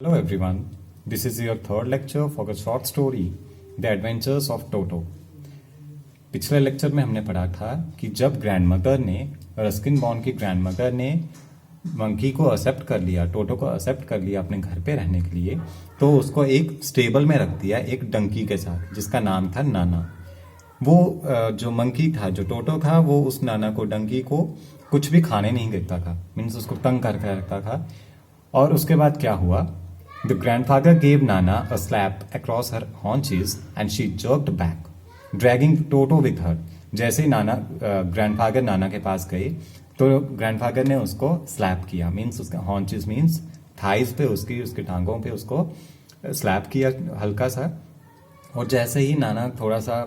Hello everyone, this is your third lecture for the short story The Adventures of Toto. पिछले lecture में हमने पढ़ा था कि जब ग्रैंडमदर ने रस्किन बॉन्ड की ग्रैंडमदर ने मंकी को एक्सेप्ट कर लिया, टोटो को एक्सेप्ट कर लिया अपने घर पे रहने के लिए, तो उसको एक स्टेबल में रख दिया एक डंकी के साथ जिसका नाम था नाना। वो जो मंकी था, जो टोटो था, वो उस नाना को, डंकी को कुछ भी खाने नहीं देता था, मीन्स उसको तंग करके रखता था। और उसके बाद क्या हुआ? The grandfather gave Nana a slap across her haunches and she jerked back, dragging Toto with her. जैसे ही ग्रैंडफादर नाना के पास गए तो ग्रैंडफादर ने उसको स्लैप किया, मीन्स उसका हॉन्चेस मीन्स थाइज पे, उसकी टांगों पे उसको स्लैप किया हल्का सा। और जैसे ही नाना थोड़ा सा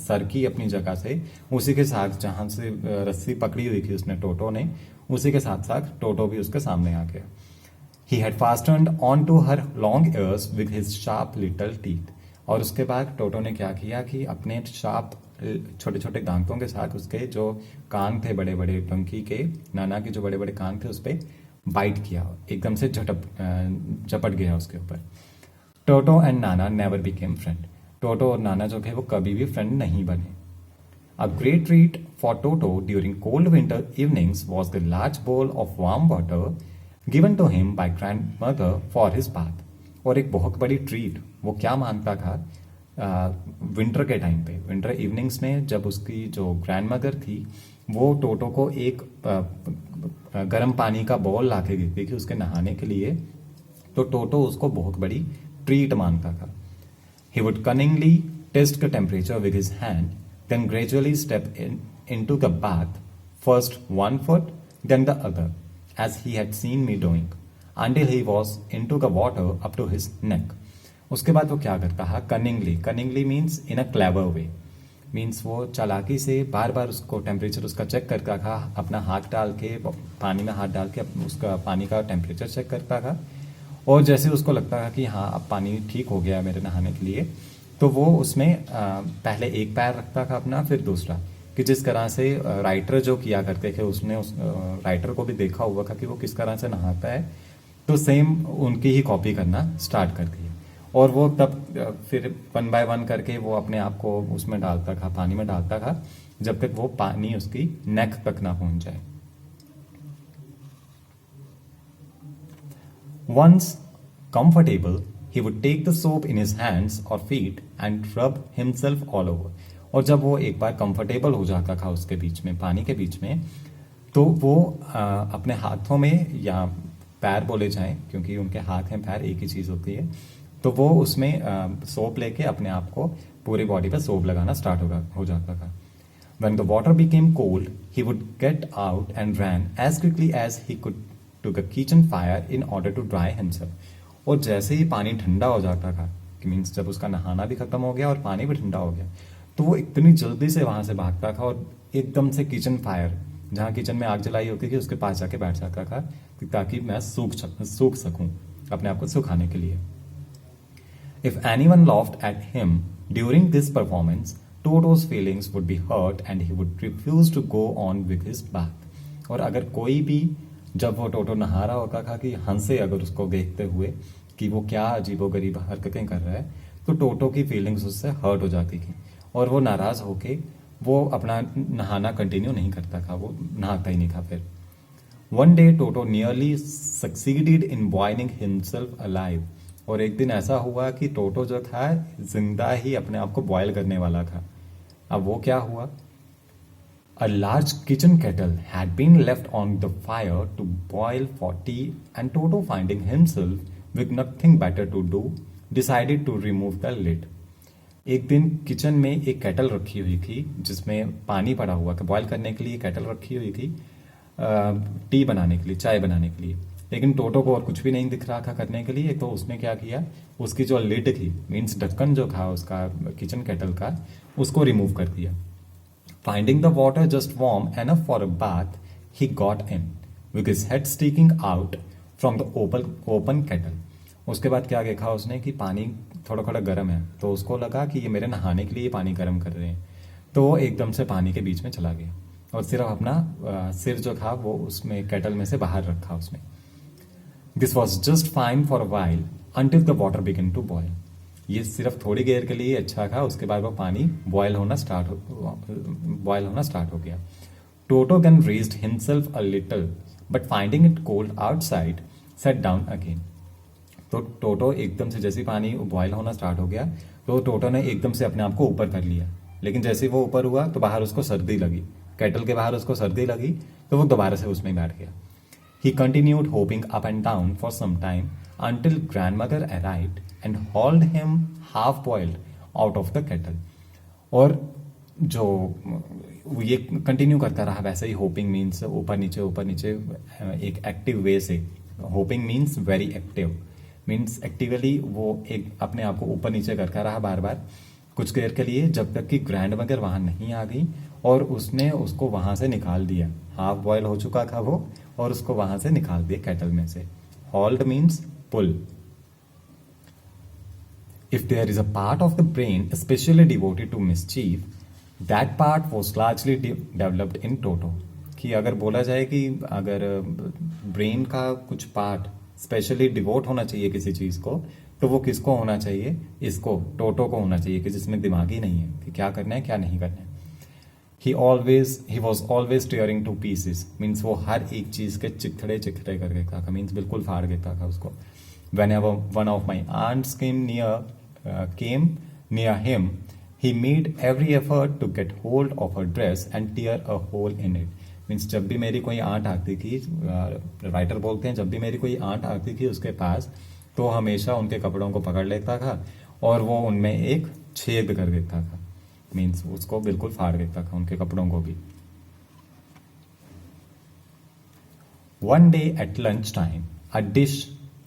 सर की अपनी जगह से, उसी के साथ जहाँ से रस्सी पकड़ी हुई थी उसने, टोटो ने, उसी के साथ साथ टोटो भी उसके सामने आ गया। He had fastened onto her long ears with his sharp little teeth. और उसके बाद टोटो ने क्या किया कि अपने शार्प छोटे छोटे दांतों के साथ उसके जो कान थे बड़े बड़े, डंकी के, नाना के जो बड़े बड़े कान थे, उस पर बाइट किया, एकदम से झपट गया उसके ऊपर। टोटो and Nana never became friend. टोटो और नाना जो थे वो कभी भी फ्रेंड नहीं बने। A great treat for Toto during cold winter evenings was the large bowl of warm water given to him by grandmother for his bath. और एक बहुत बड़ी ट्रीट वो क्या मानता था विंटर के टाइम पे, विंटर इवनिंग्स में, जब उसकी जो ग्रैंडमदर थी वो टोटो को एक गर्म पानी का बॉल ला के देती थी उसके नहाने के लिए, तो टोटो उसको बहुत बड़ी ट्रीट मानता था। He would cunningly test the temperature with his hand, then gradually step into the bath, first one foot, then the other, as he had seen me doing, until he was into the water up to his neck. उसके बाद वो क्या करता है? Cunningly means in a clever way, means वो चालाकी से बार बार उसको टेम्परेचर उसका चेक करता था, अपना हाथ डाल के, पानी में हाथ डाल के उसका पानी का टेम्परेचर चेक करता था। और जैसे उसको लगता था कि हाँ अब पानी ठीक हो गया मेरे नहाने के लिए, तो वो उसमें पहले एक पैर रखता था अपना, फिर दूसरा, कि जिस तरह से राइटर जो किया करते थे, उसने उस राइटर को भी देखा हुआ था कि वो किस तरह से नहाता है, तो सेम उनकी ही कॉपी करना स्टार्ट कर दिया। और वो तब फिर 1 बाय 1 करके वो अपने आप को उसमें डालता था, पानी में डालता था, जब तक वो पानी उसकी नेक तक ना पहुंच जाए। Once comfortable, he would take the soap in his hands or feet and rub himself all over. और जब वो एक बार कंफर्टेबल हो जाता था उसके बीच में, पानी के बीच में, तो वो अपने हाथों में, या पैर बोले जाएं क्योंकि उनके हाथ हैं, पैर एक ही चीज होती है, तो वो उसमें सोप लेके अपने आप को पूरी बॉडी पे सोप लगाना स्टार्ट हो जाता था। When the water became cold, he would get out and ran as quickly as he could to the kitchen fire in order to dry himself. और जैसे ही पानी ठंडा हो जाता था, कि मीन्स जब उसका नहाना भी खत्म हो गया और पानी भी ठंडा हो गया, तो वो इतनी जल्दी से वहां से भागता था और एकदम से किचन फायर, जहाँ किचन में आग जलाई होती थी, उसके पास जाके बैठ जाता था ताकि मैं सूख सकूं, अपने आप को सुखाने के लिए। If anyone laughed at him during this performance, Toto's feelings would be hurt and he would refuse to go on with his bath. और अगर कोई भी, जब वो टोटो नहा रहा होता था, कि हंसे अगर उसको देखते हुए कि वो क्या अजीबोगरीब हरकतें कर रहा है, तो टोटो की फीलिंग्स उससे हर्ट हो जाती थी और वो नाराज होके वो अपना नहाना कंटिन्यू नहीं करता था, वो नहाता ही नहीं था फिर। One day toto nearly succeeded in boiling himself alive. और एक दिन ऐसा हुआ कि टोटो जो था जिंदा ही अपने आप को बॉयल करने वाला था। अब वो क्या हुआ? A large kitchen kettle had been left on the fire to boil for tea, and Toto, finding himself with nothing better to do, decided to remove the lid. एक दिन किचन में एक केटल रखी हुई थी जिसमें पानी पड़ा हुआ था, बॉयल करने के लिए केटल रखी हुई थी, टी बनाने के लिए, चाय बनाने के लिए। लेकिन टोटो को और कुछ भी नहीं दिख रहा था करने के लिए, तो उसने क्या किया, उसकी जो लिड थी, मीन्स ढक्कन जो था उसका किचन केटल का, उसको रिमूव कर दिया। Finding the water just warm enough for a bath, he got in, with his head sticking out from the open kettle. उसके बाद क्या देखा उसने कि पानी थोड़ा थोड़ा गर्म है, तो उसको लगा कि ये मेरे नहाने के लिए ये पानी गर्म कर रहे हैं, तो वो एकदम से पानी के बीच में चला गया और सिर्फ अपना सिर जो था वो उसमें केटल में से बाहर रखा उसने। This was just fine for a while until the water began to boil. ये सिर्फ थोड़ी देर के लिए अच्छा था, उसके बाद वो पानी बॉयल होना स्टार्ट हो गया। टोटो then raised himself a little, but finding it cold outside, sat down again. तो टोटो एकदम से जैसे ही पानी बॉयल होना स्टार्ट हो गया तो टोटो ने एकदम से अपने आप को ऊपर कर लिया, लेकिन जैसे ही वो ऊपर हुआ तो बाहर उसको सर्दी लगी, केटल के बाहर उसको सर्दी लगी, तो वो दोबारा से उसमें बैठ गया। He continued hopping up and down for some time until grandmother arrived and hauled him half boiled out of the kettle. और जो ये कंटिन्यू करता रहा वैसे ही, होपिंग मीन्स ऊपर नीचे एक एक्टिव वे से। Hopping means very active, means actively वो एक अपने आप को ऊपर नीचे करता रहा बार बार कुछ देर के लिए, जब तक कि ग्रैंड मदर वहां नहीं आ गई और उसने उसको वहां से निकाल दिया। हाफ बॉयल हो चुका था वो और उसको वहां से निकाल दिया केटल में से। Hold means pull. If there is a part of the brain especially devoted to mischief, that part was largely developed in Toto. कि अगर बोला जाए कि अगर ब्रेन का कुछ पार्ट स्पेशली डिवोट होना चाहिए किसी चीज को, तो वो किसको होना चाहिए? इसको, टोटो को होना चाहिए, कि जिसमें दिमाग ही नहीं है कि क्या करना है क्या नहीं करना है। he was always tearing to pieces, means वो हर एक चीज के चिथड़े कर देता था, मीन्स बिल्कुल फाड़ देता था उसको। Whenever one of my aunts came near him, he made every effort to get hold of her dress and tear a hole in it. Means जब भी मेरी कोई आंट आती थी, राइटर बोलते हैं, जब भी मेरी कोई आंट आती थी उसके पास, तो हमेशा उनके कपड़ों को पकड़ लेता था और वो उनमें एक छेद कर देता था, मीन्स उसको बिल्कुल फाड़ देता था, उनके कपड़ों को भी। One day at lunchtime,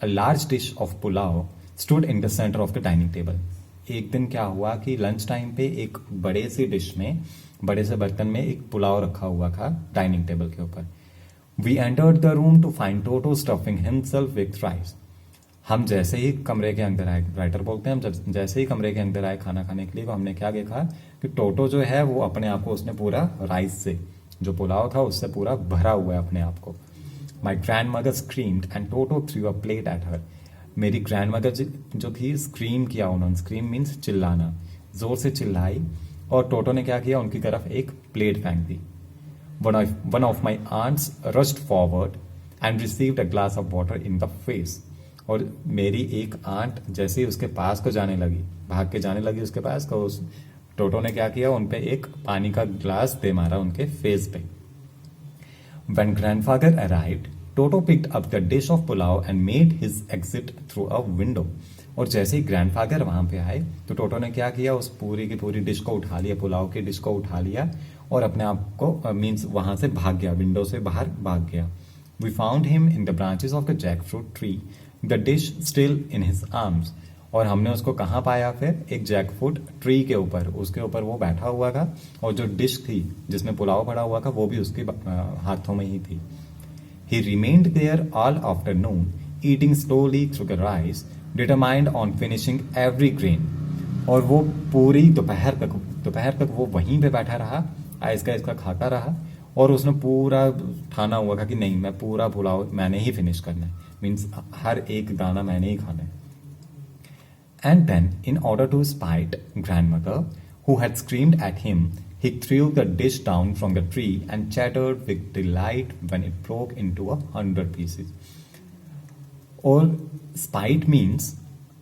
a large dish of pulao stood in the center of the dining table. एक दिन क्या हुआ कि लंच टाइम पे एक बड़े सी डिश में, बड़े से बर्तन में एक पुलाव रखा हुआ था डाइनिंग टेबल के ऊपर। We entered the room to find Toto stuffing himself with rice. हम जैसे ही कमरे के अंदर आए, राइटर बोलते हैं, हम जैसे ही कमरे के अंदर आए खाना खाने के लिए, तो हमने क्या देखा कि टोटो जो है वो अपने आप को उसने पूरा राइस से, जो पुलाव था उससे पूरा भरा हुआ है अपने आप को। My grandmother screamed and Toto threw a plate at her. मेरी ग्रैंडमदर जो थी, स्क्रीम किया उन्होंने, स्क्रीम मीन्स चिल्लाना, जोर से चिल्लाई और टोटो ने क्या किया, उनकी तरफ एक प्लेट फेंक दी। One of my aunts rushed forward and received a glass of water in the face. और मेरी एक आंट जैसे ही उसके पास को जाने लगी, भाग के जाने लगी उसके पास, तो उस टोटो ने क्या किया, उनपे एक पानी का ग्लास दे मारा उनके फेस पे। When grandfather arrived, Toto picked up the dish of pulao and made his exit through a window. और जैसे ही ग्रैंडफादर वहां पे आए तो टोटो ने क्या किया, उस पूरी की पूरी डिश को उठा लिया, पुलाव की डिश को उठा लिया और अपने आप को मीन्स वहां से भाग गया, विंडो से बाहर भाग गया। We found him in the branches of the jackfruit tree, the dish still in his arms. और हमने उसको कहाँ पाया फिर? एक जैकफ्रूट ट्री के ऊपर, उसके ऊपर वो बैठा हुआ था और जो डिश थी जिसमें पुलाव पड़ा हुआ था वो भी उसके हाथों में ही थी। He remained there all afternoon, eating slowly through the rice, determined on finishing every grain. और वो पूरी दोपहर तक वो वहीं पे बैठा रहा, आहिस्ता आहिस्ता खाता रहा और उसने पूरा ठाना हुआ था कि नहीं, मैं पूरा पुलाव मैंने ही फिनिश करना है, मीन्स हर एक दाना मैंने ही खाना है। And then, in order to spite grandmother, who had screamed at him, he threw the dish down from the tree and chattered with delight when it broke into 100 pieces. Or spite means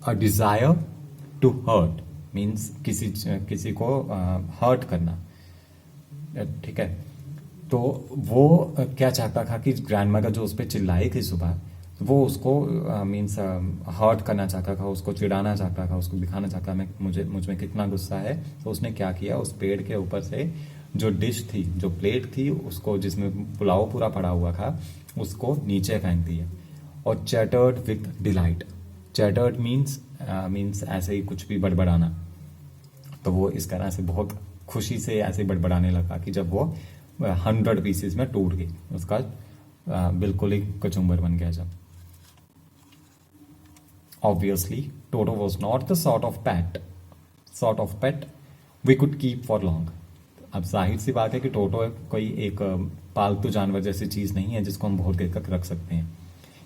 a desire to hurt, means किसी को hurt करना, ठीक है। तो वो क्या चाहता था कि ग्रैंडमदर जो उस पर चिल्लाई थी सुबह, वो उसको मीन्स हर्ट करना चाहता था, उसको चिढ़ाना चाहता था, उसको दिखाना चाहता मैं मुझ में कितना गुस्सा है। तो उसने क्या किया, उस पेड़ के ऊपर से जो डिश थी, जो प्लेट थी, उसको जिसमें पुलाव पूरा पड़ा हुआ था, उसको नीचे फेंक दिया। और चैटर्ड विथ डिलाइट, चैटर्ड मीन्स ऐसे ही कुछ भी बड़बड़ाना। तो वो इस तरह से बहुत खुशी से ऐसे बड़बड़ाने लगा कि जब वो 100 पीसेस में टूट गई, उसका बिल्कुल ही कचुम्बर बन गया जब। Obviously, Toto was not the sort of pet we could keep for long. अब जाहिर सी बात है कि टोटो कोई एक पालतू जानवर जैसी चीज नहीं है जिसको हम बहुत देर तक रख सकते हैं।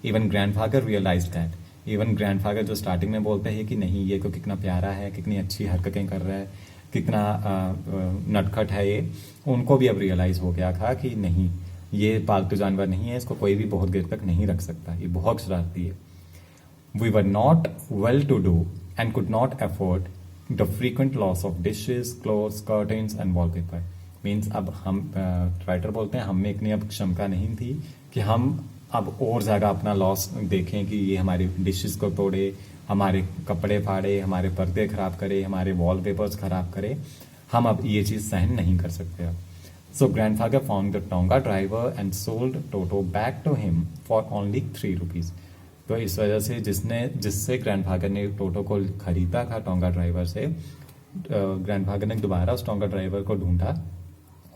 Even grandfather realise that. Even grandfather जो स्टार्टिंग में बोलते हैं कि नहीं ये तो कितना प्यारा है, कितनी अच्छी हरकतें कर रहा है, कितना नटखट है ये, उनको भी अब रियलाइज हो गया था कि नहीं ये पालतू जानवर नहीं है, इसको कोई भी बहुत देर तक नहीं रख सकता, ये बहुत शरारती है। We were not well to do and could not afford the frequent loss of dishes, clothes, curtains and wallpaper. Means अब हम राइटर बोलते हैं हम में इतनी अब क्षमता नहीं थी कि हम अब और ज़्यादा अपना लॉस देखें कि ये हमारी डिशेस को तोड़े, हमारे कपड़े फाड़े, हमारे पर्दे खराब करे, हमारे वॉलपेपर्स खराब करे। हम अब ये चीज़ सहन नहीं कर सकते अब। So grandfather found the Tonga driver and sold Toto back to him for only 3 rupees. तो इस वजह से जिससे ग्रैंडफादर ने टोटो को खरीदा था टोंगा ड्राइवर से, ग्रैंडफादर ने दोबारा उस टोंगा ड्राइवर को ढूंढा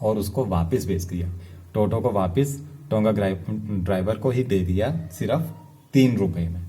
और उसको वापस भेज दिया। टोटो को वापस टोंगा ड्राइवर को ही दे दिया सिर्फ 3 रुपए में।